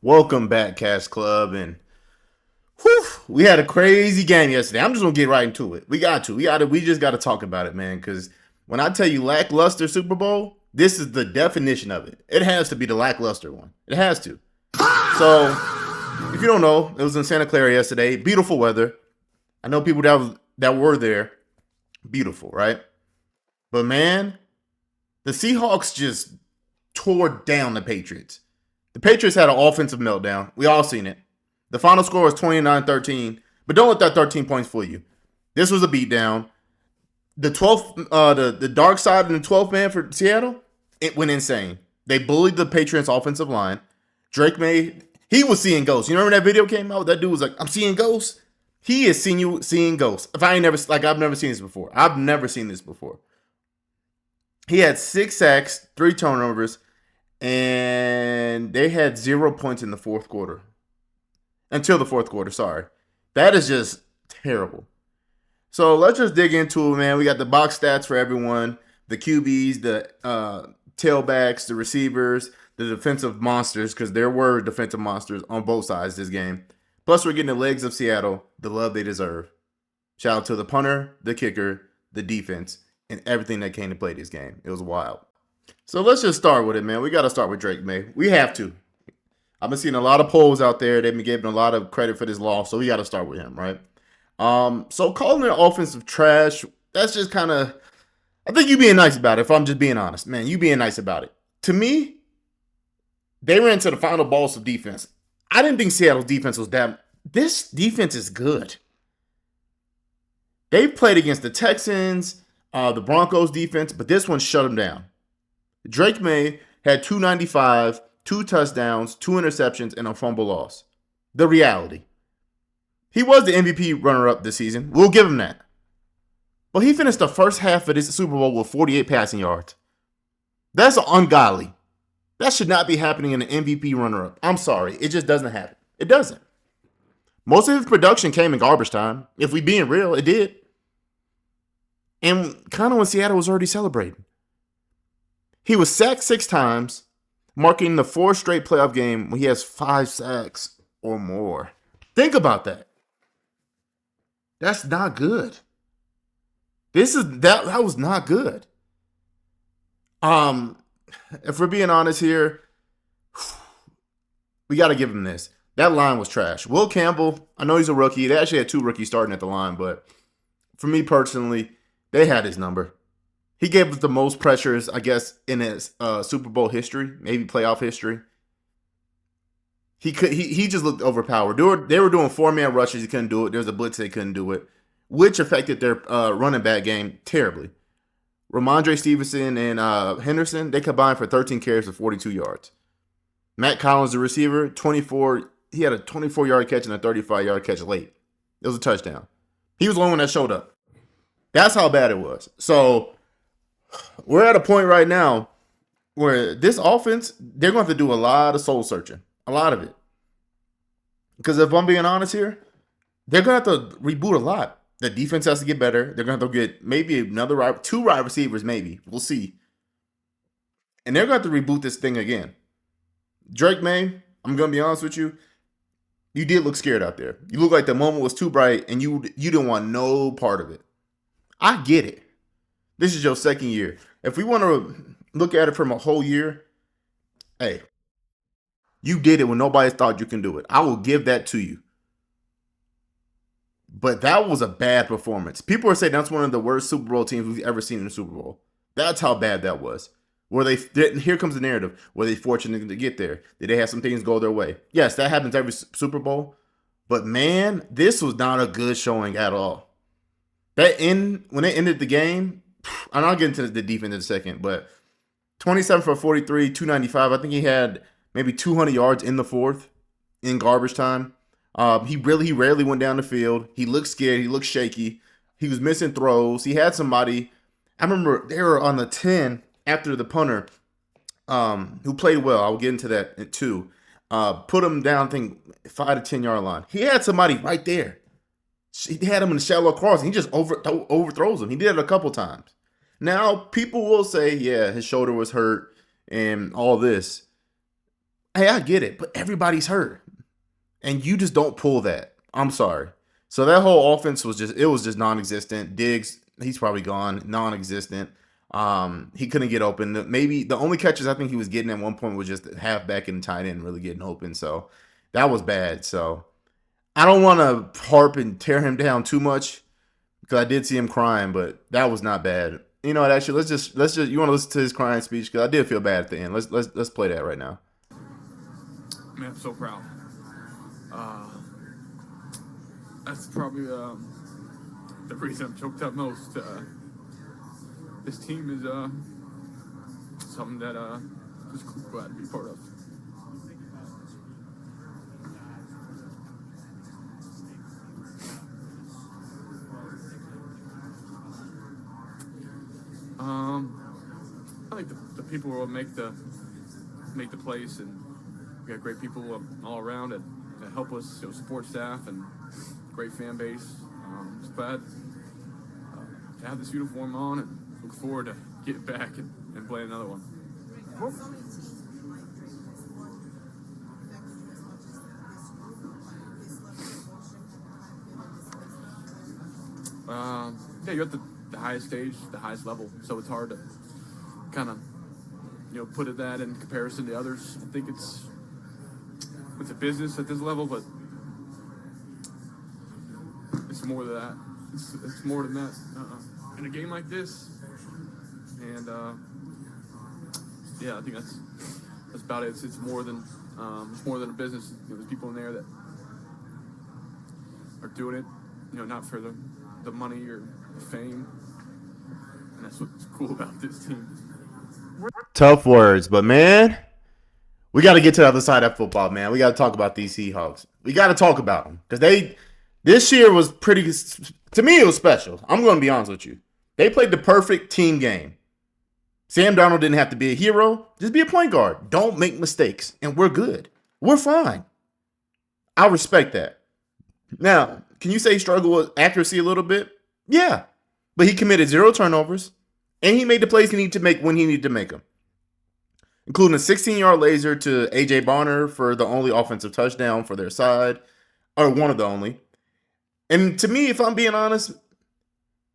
Welcome back, Cash Club, and we had a crazy game yesterday. I'm just gonna get right into it. We just got to talk about it, man. Because when I tell you lackluster Super Bowl, this is the definition of it. It has to be the lackluster one. It has to. So, if you don't know, it was in Santa Clara yesterday. Beautiful weather. I know people that were there. Beautiful, right? But man, the Seahawks just tore down the Patriots. The Patriots had an offensive meltdown. We all seen it. The final score was 29-13, but don't let that 13 points fool you. This was a beatdown. The 12th, the dark side and the 12th man for Seattle, it went insane. They bullied the Patriots offensive line. Drake Maye, he was seeing ghosts. You remember that video came out? That dude was like, "I'm seeing ghosts." He is seeing ghosts. I've never seen this before. I've never seen this before. He had 6 sacks, 3 turnovers, and they had 0 points in the fourth quarter. Until the fourth quarter, sorry. That is just terrible. So let's just dig into it, man. We got the box stats for everyone. The QBs, the tailbacks, the receivers, the defensive monsters, because there were defensive monsters on both sides this game. Plus, we're getting the legs of Seattle, the love they deserve. Shout out to the punter, the kicker, the defense, and everything that came to play this game. It was wild. So let's just start with it, man. We got to start with Drake Maye. We have to. I've been seeing a lot of polls out there. They've been giving a lot of credit for this loss, so we got to start with him, right? So calling it offensive trash, that's just kind of, I think you being nice about it, if I'm just being honest. Man, you being nice about it. To me, they ran to the final balls of defense. I didn't think Seattle's defense was that. This defense is good. They played against the Texans, the Broncos defense, but this one shut them down. Drake Maye had 295, 2 touchdowns, 2 interceptions, and a fumble loss. The reality. He was the MVP runner-up this season. We'll give him that. But he finished the first half of this Super Bowl with 48 passing yards. That's ungodly. That should not be happening in an MVP runner-up. I'm sorry. It just doesn't happen. It doesn't. Most of his production came in garbage time. If we being real, it did. And kind of when Seattle was already celebrating. He was sacked 6 times, marking the 4th straight playoff game when he has 5 sacks or more. Think about that. That's not good. That was not good. If we're being honest here, we got to give him this. That line was trash. Will Campbell, I know he's a rookie. They actually had 2 rookies starting at the line, but for me personally, they had his number. He gave us the most pressures, I guess, in his Super Bowl history, maybe playoff history. He just looked overpowered. They were doing 4-man rushes. He couldn't do it. There was a blitz. They couldn't do it, which affected their running back game terribly. Ramondre Stevenson and Henderson, they combined for 13 carries for 42 yards. Matt Collins, the receiver, 24. He had a 24-yard catch and a 35-yard catch late. It was a touchdown. He was the only one that showed up. That's how bad it was. So we're at a point right now where this offense, they're going to have to do a lot of soul searching. A lot of it. Because if I'm being honest here, they're going to have to reboot a lot. The defense has to get better. They're going to have to get maybe 2 wide receivers, maybe. We'll see. And they're going to have to reboot this thing again. Drake Maye, I'm going to be honest with you. You did look scared out there. You looked like the moment was too bright and you didn't want no part of it. I get it. This is your second year. If we want to look at it from a whole year, hey, you did it when nobody thought you can do it. I will give that to you. But that was a bad performance. People are saying that's one of the worst Super Bowl teams we've ever seen in the Super Bowl. That's how bad that was. Here comes the narrative. Were they fortunate to get there? Did they have some things go their way? Yes, that happens every Super Bowl. But man, this was not a good showing at all. When they ended the game, and I'll get into the defense in a second, but 27 for 43, 295. I think he had maybe 200 yards in the fourth in garbage time. He rarely went down the field. He looked scared. He looked shaky. He was missing throws. He had somebody. I remember they were on the 10 after the punter, who played well. I'll get into that too. Put him down, I think 5 to 10 yard line. He had somebody right there. He had him in the shallow cross. And he just overthrows him. He did it a couple times. Now people will say, yeah, his shoulder was hurt and all this. Hey, I get it, but everybody's hurt. And you just don't pull that. I'm sorry. So that whole offense was just non-existent. Diggs, he's probably gone, non-existent. He couldn't get open. Maybe the only catches I think he was getting at one point was just halfback and tight end really getting open. So that was bad. So I don't want to harp and tear him down too much because I did see him crying, but that was not bad. You know what? Actually, let's just you want to listen to his crying speech because I did feel bad at the end. Let's play that right now. Man, I'm so proud. That's probably the reason I'm choked up most. This team is something that just glad to be part of. I think the people will make the place, and we got great people all around it that help us, support staff and great fan base. Just glad to have this uniform on and look forward to getting back and playing another one. Yeah, you're at the highest stage, the highest level, so it's hard to kind of, put it that in comparison to others. I think it's a business at this level, but it's more than that. It's more than that in a game like this. And yeah, I think that's about it. It's more than a business. There's people in there that are doing it, not for the money or the fame. And that's what's cool about this team. Tough words, but man, we got to get to the other side of football, man. We got to talk about these Seahawks. We got to talk about them because this year was pretty. To me, it was special. I'm going to be honest with you. They played the perfect team game. Sam Darnold didn't have to be a hero. Just be a point guard. Don't make mistakes, and we're good. We're fine. I respect that. Now, can you say he struggled with accuracy a little bit? Yeah, but he committed 0 turnovers. And he made the plays he needed to make when he needed to make them, including a 16-yard laser to A.J. Barner for the only offensive touchdown for their side, or one of the only. And to me, if I'm being honest,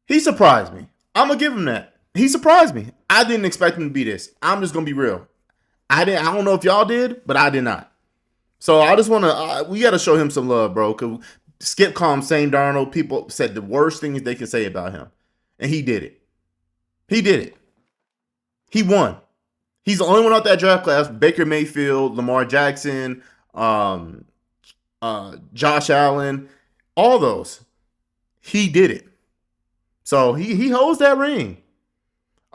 he surprised me. I'm going to give him that. He surprised me. I didn't expect him to be this. I'm just going to be real. I don't know if y'all did, but I did not. So I just want to, we got to show him some love, bro. Because Skip called him Sam Darnold. People said the worst things they can say about him. And he did it. He did it. He won. He's the only one out that draft class. Baker Mayfield, Lamar Jackson, Josh Allen, all those. He did it. So he holds that ring.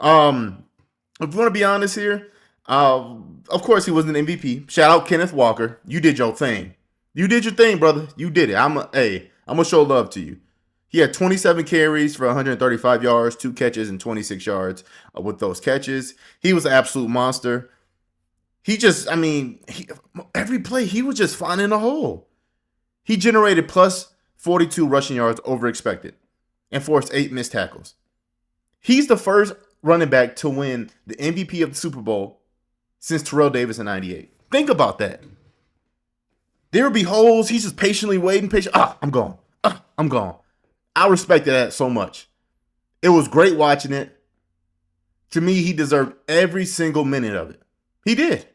If you want to be honest here, of course he was an MVP. Shout out Kenneth Walker. You did your thing. You did your thing, brother. You did it. I'm gonna show love to you. He had 27 carries for 135 yards, 2 catches, and 26 yards with those catches. He was an absolute monster. Every play, he was just finding a hole. He generated plus 42 rushing yards over expected and forced 8 missed tackles. He's the first running back to win the MVP of the Super Bowl since Terrell Davis in 98. Think about that. There will be holes. He's just patiently waiting. I'm gone. I'm gone. I respected that so much. It was great watching it. To me, he deserved every single minute of it. He did.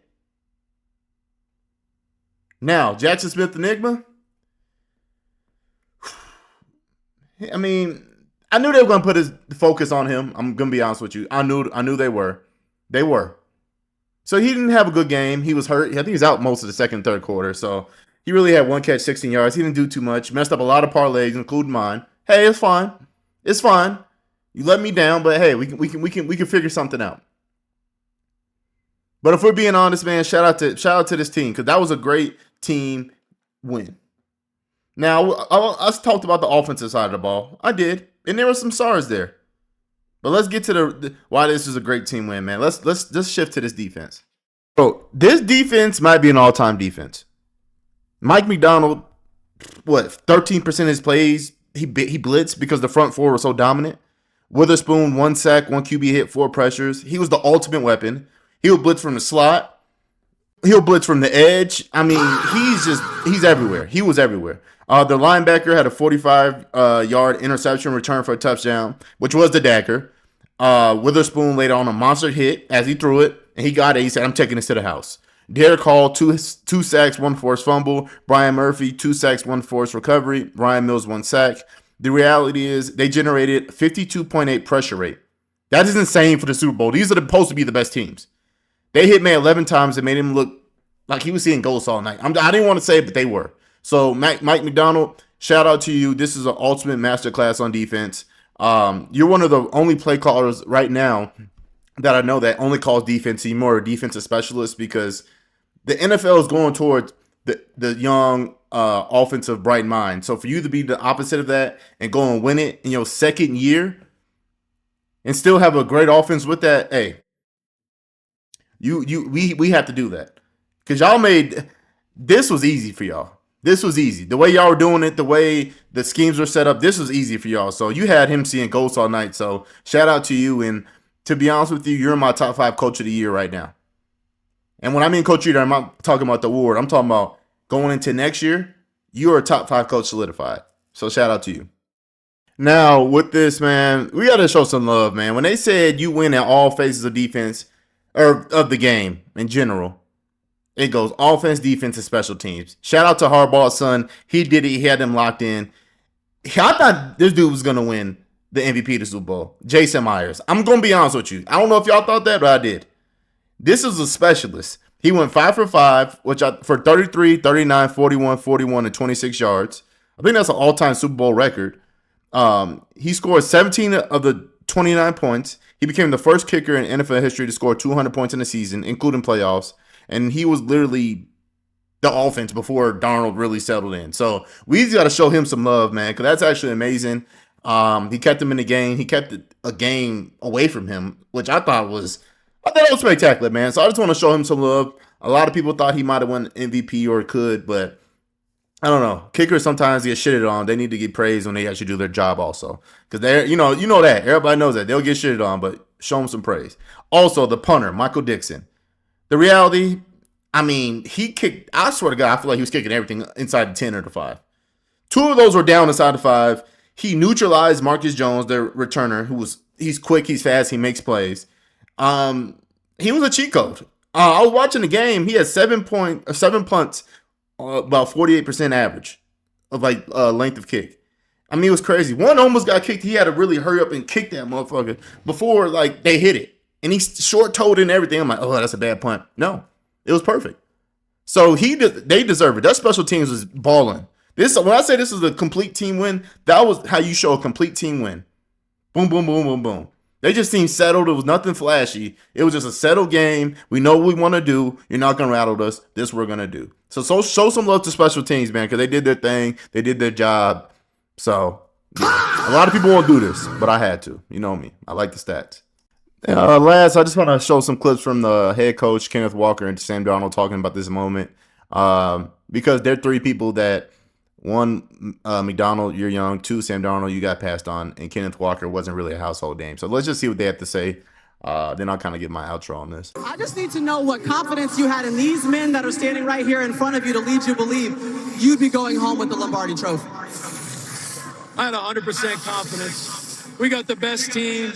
Now, Jackson Smith Enigma. I mean, I knew they were going to put his focus on him. I'm going to be honest with you. I knew they were. They were. So he didn't have a good game. He was hurt. I think he was out most of the second and third quarter. So he really had 1 catch, 16 yards. He didn't do too much. Messed up a lot of parlays, including mine. Hey, it's fine. It's fine. You let me down, but hey, we can figure something out. But if we're being honest, man, shout out to this team because that was a great team win. Now, I talked about the offensive side of the ball. I did, and there were some stars there. But let's get to the why this is a great team win, man. Let's just shift to this defense. Bro, this defense might be an all-time defense. Mike McDonald, 13% of his plays, he blitzed because the front four was so dominant. Witherspoon, 1 sack, 1 QB hit, 4 pressures. He was the ultimate weapon. He would blitz from the slot. He'll blitz from the edge. I mean, he's everywhere. He was everywhere. The linebacker had a 45-yard interception return for a touchdown, which was the dagger. Witherspoon laid on a monster hit as he threw it, and he got it. He said, "I'm taking this to the house." Derek Hall, two sacks, one forced fumble. Brian Murphy, 2 sacks, one forced recovery. Ryan Mills, 1 sack. The reality is they generated 52.8 pressure rate. That is insane for the Super Bowl. These are supposed to be the best teams. They hit May 11 times and made him look like he was seeing ghosts all night. I didn't want to say it, but they were. So, Mike McDonald, shout out to you. This is an ultimate masterclass on defense. You're one of the only play callers right now that I know that only calls defense. You're more a defensive specialist because the NFL is going towards the young offensive bright mind. So for you to be the opposite of that and go and win it in your second year and still have a great offense with that, hey, we have to do that. Because y'all made this was easy for y'all. This was easy. The way y'all were doing it, the way the schemes were set up, this was easy for y'all. So you had him seeing ghosts all night. So shout out to you. And to be honest with you, you're my top 5 coach of the year right now. And when I mean coach of the year, I'm not talking about the award. I'm talking about going into next year, you're a top 5 coach solidified. So shout out to you. Now, with this, man, we got to show some love, man. When they said you win at all phases of defense, or of the game in general, it goes offense, defense, and special teams. Shout out to Harbaugh's son. He did it. He had them locked in. I thought this dude was going to win the MVP of the Super Bowl. Jason Myers. I'm going to be honest with you. I don't know if y'all thought that, but I did. This is a specialist. He went 5 for 5, for 33, 39, 41, 41, and 26 yards. I think that's an all-time Super Bowl record. He scored 17 of the 29 points. He became the first kicker in NFL history to score 200 points in a season, including playoffs. And he was literally the offense before Darnold really settled in. So we got to show him some love, man, because that's actually amazing. He kept him in the game. He kept a game away from him, which I thought was spectacular, man. So I just want to show him some love. A lot of people thought he might have won MVP or could, but I don't know. Kickers sometimes get shitted on. They need to get praised when they actually do their job also. Because they're, you know that. Everybody knows that. They'll get shitted on, but show them some praise. Also, the punter, Michael Dickson. The reality, I mean, he kicked, I swear to God, I feel like he was kicking everything inside the 10 or the 5. 2 of those were down inside the 5. He neutralized Marcus Jones, their returner, he's quick, he's fast, he makes plays. He was a cheat code. I was watching the game. He had 7 punts, about 48% average of length of kick. I mean, it was crazy. One almost got kicked. He had to really hurry up and kick that motherfucker before they hit it. And he short-toed and everything. I'm like, oh, that's a bad punt. No, it was perfect. So they deserve it. That special teams was balling. When I say this is a complete team win, that was how you show a complete team win. Boom, boom, boom, boom, boom. They just seemed settled. It was nothing flashy. It was just a settled game. We know what we want to do. You're not going to rattle us. This we're going to do. So show some love to special teams, man, because they did their thing. They did their job. So yeah. A lot of people won't do this, but I had to. You know me. I like the stats. Last, I just want to show some clips from the head coach, Kenneth Walker, and Sam Darnold talking about this moment. Because they're 3 people that, 1, McDonald, you're young. 2, Sam Darnold, you got passed on. And Kenneth Walker wasn't really a household name. So let's just see what they have to say. Then I'll kind of get my outro on this. I just need to know what confidence you had in these men that are standing right here in front of you to lead you believe you'd be going home with the Lombardi Trophy. I had 100% confidence. We got the best team.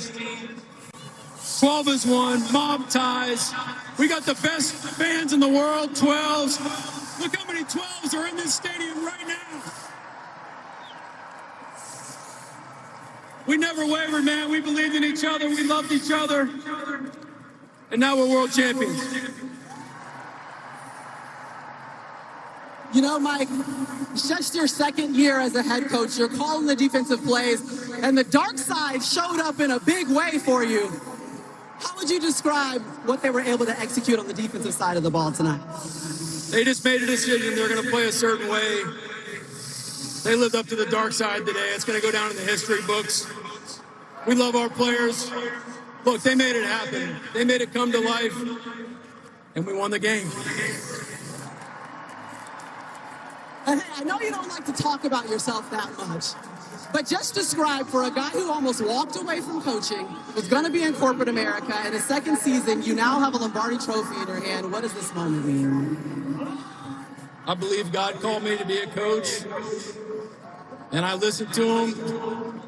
12 is 1, mob ties. We got the best fans in the world, 12s. Look how many 12s are in this stadium right now. We never wavered, man. We believed in each other. We loved each other. And now we're world champions. You know, Mike, just your second year as a head coach, you're calling the defensive plays, and the dark side showed up in a big way for you. How would you describe what they were able to execute on the defensive side of the ball tonight? They just made a decision. They're going to play a certain way. They lived up to the dark side today. It's going to go down in the history books. We love our players. Look, they made it happen. They made it come to life, and we won the game. And hey, I know you don't like to talk about yourself that much, But just describe for a guy who almost walked away from coaching, was going to be in corporate America, in his second season, you now have a Lombardi trophy in your hand. What does this moment mean? I believe God called me to be a coach, and I listened to him,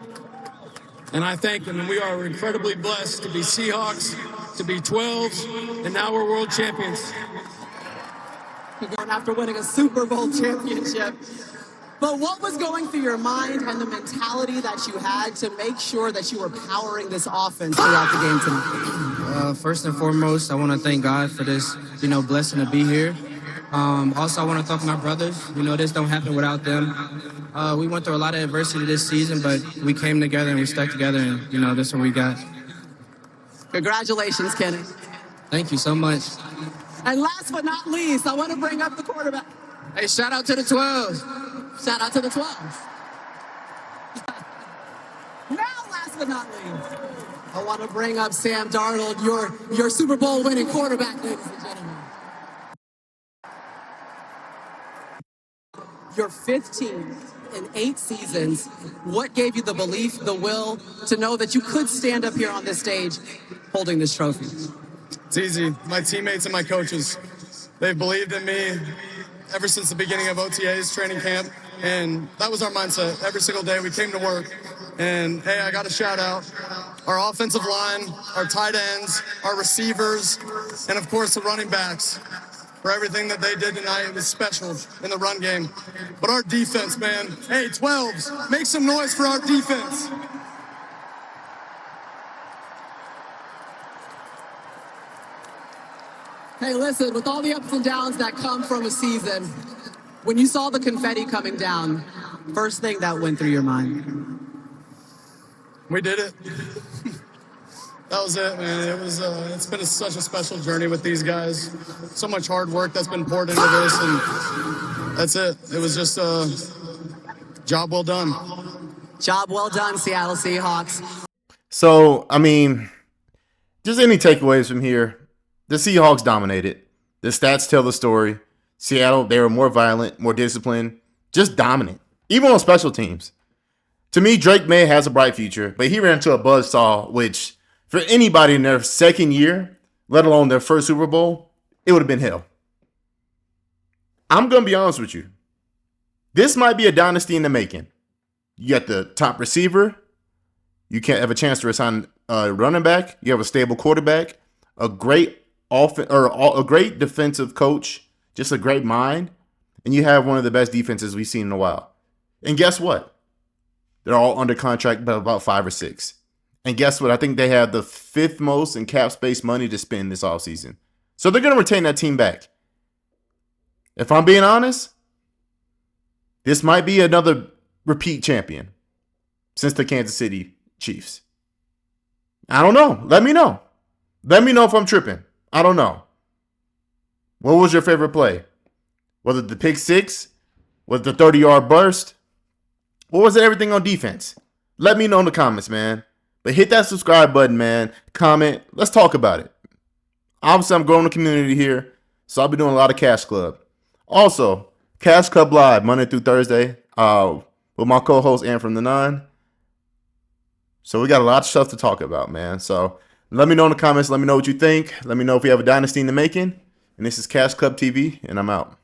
and I thank him. And we are incredibly blessed to be Seahawks, to be 12s, and now we're world champions. You're going after winning a Super Bowl championship. But what was going through your mind and the mentality that you had to make sure that you were powering this offense throughout the game tonight? First and foremost, I want to thank God for this, blessing to be here. Also, I want to thank my brothers. This don't happen without them. We went through a lot of adversity this season, but we came together and we stuck together, and that's what we got. Congratulations, Kenneth. Thank you so much. And last but not least, I want to bring up the quarterback. Hey, shout out to the 12s. Shout out to the 12s. Now, last but not least, I want to bring up Sam Darnold, your Super Bowl winning quarterback, ladies and gentlemen. Your 5th team in 8 seasons. What gave you the belief, the will to know that you could stand up here on this stage holding this trophy? It's easy. My teammates and my coaches, they've believed in me ever since the beginning of OTA's training camp, and that was our mindset. Every single day we came to work, and hey, I got to shout out our offensive line, our tight ends, our receivers, and of course the running backs for everything that they did tonight. It was special in the run game. But our defense, man, hey, 12s, make some noise for our defense. Hey, listen, with all the ups and downs that come from a season, when you saw the confetti coming down, first thing that went through your mind? We did it. That was it, man. It's been such a special journey with these guys. So much hard work that's been poured into this, and that's it. It was just a job well done. Job well done, Seattle Seahawks. So, just any takeaways from here. The Seahawks dominated. The stats tell the story. Seattle, they were more violent, more disciplined, just dominant, even on special teams. To me, Drake Maye has a bright future, but he ran into a buzzsaw, which for anybody in their second year, let alone their first Super Bowl, it would have been hell. I'm going to be honest with you. This might be a dynasty in the making. You got the top receiver. You can't have a chance to resign a running back. You have a stable quarterback, a great a great defensive coach, just a great mind, and you have one of the best defenses we've seen in a while. And guess what? They're all under contract by about 5 or 6. And guess what? I think they have the 5th most in cap space money to spend this offseason. So they're going to retain that team back. If I'm being honest, this might be another repeat champion since the Kansas City Chiefs. I don't know. Let me know. Let me know if I'm tripping. I don't know. What was your favorite play? Was it the pick 6? Was it the 30-yard burst? Or was it everything on defense? Let me know in the comments, man. But hit that subscribe button, man. Comment. Let's talk about it. Obviously, I'm growing the community here, so I'll be doing a lot of Cash Club. Also, Cash Club Live, Monday through Thursday, with my co-host, Ann from the 9. So we got a lot of stuff to talk about, man. So let me know in the comments. Let me know what you think. Let me know if we have a dynasty in the making. And this is Cash Club TV, and I'm out.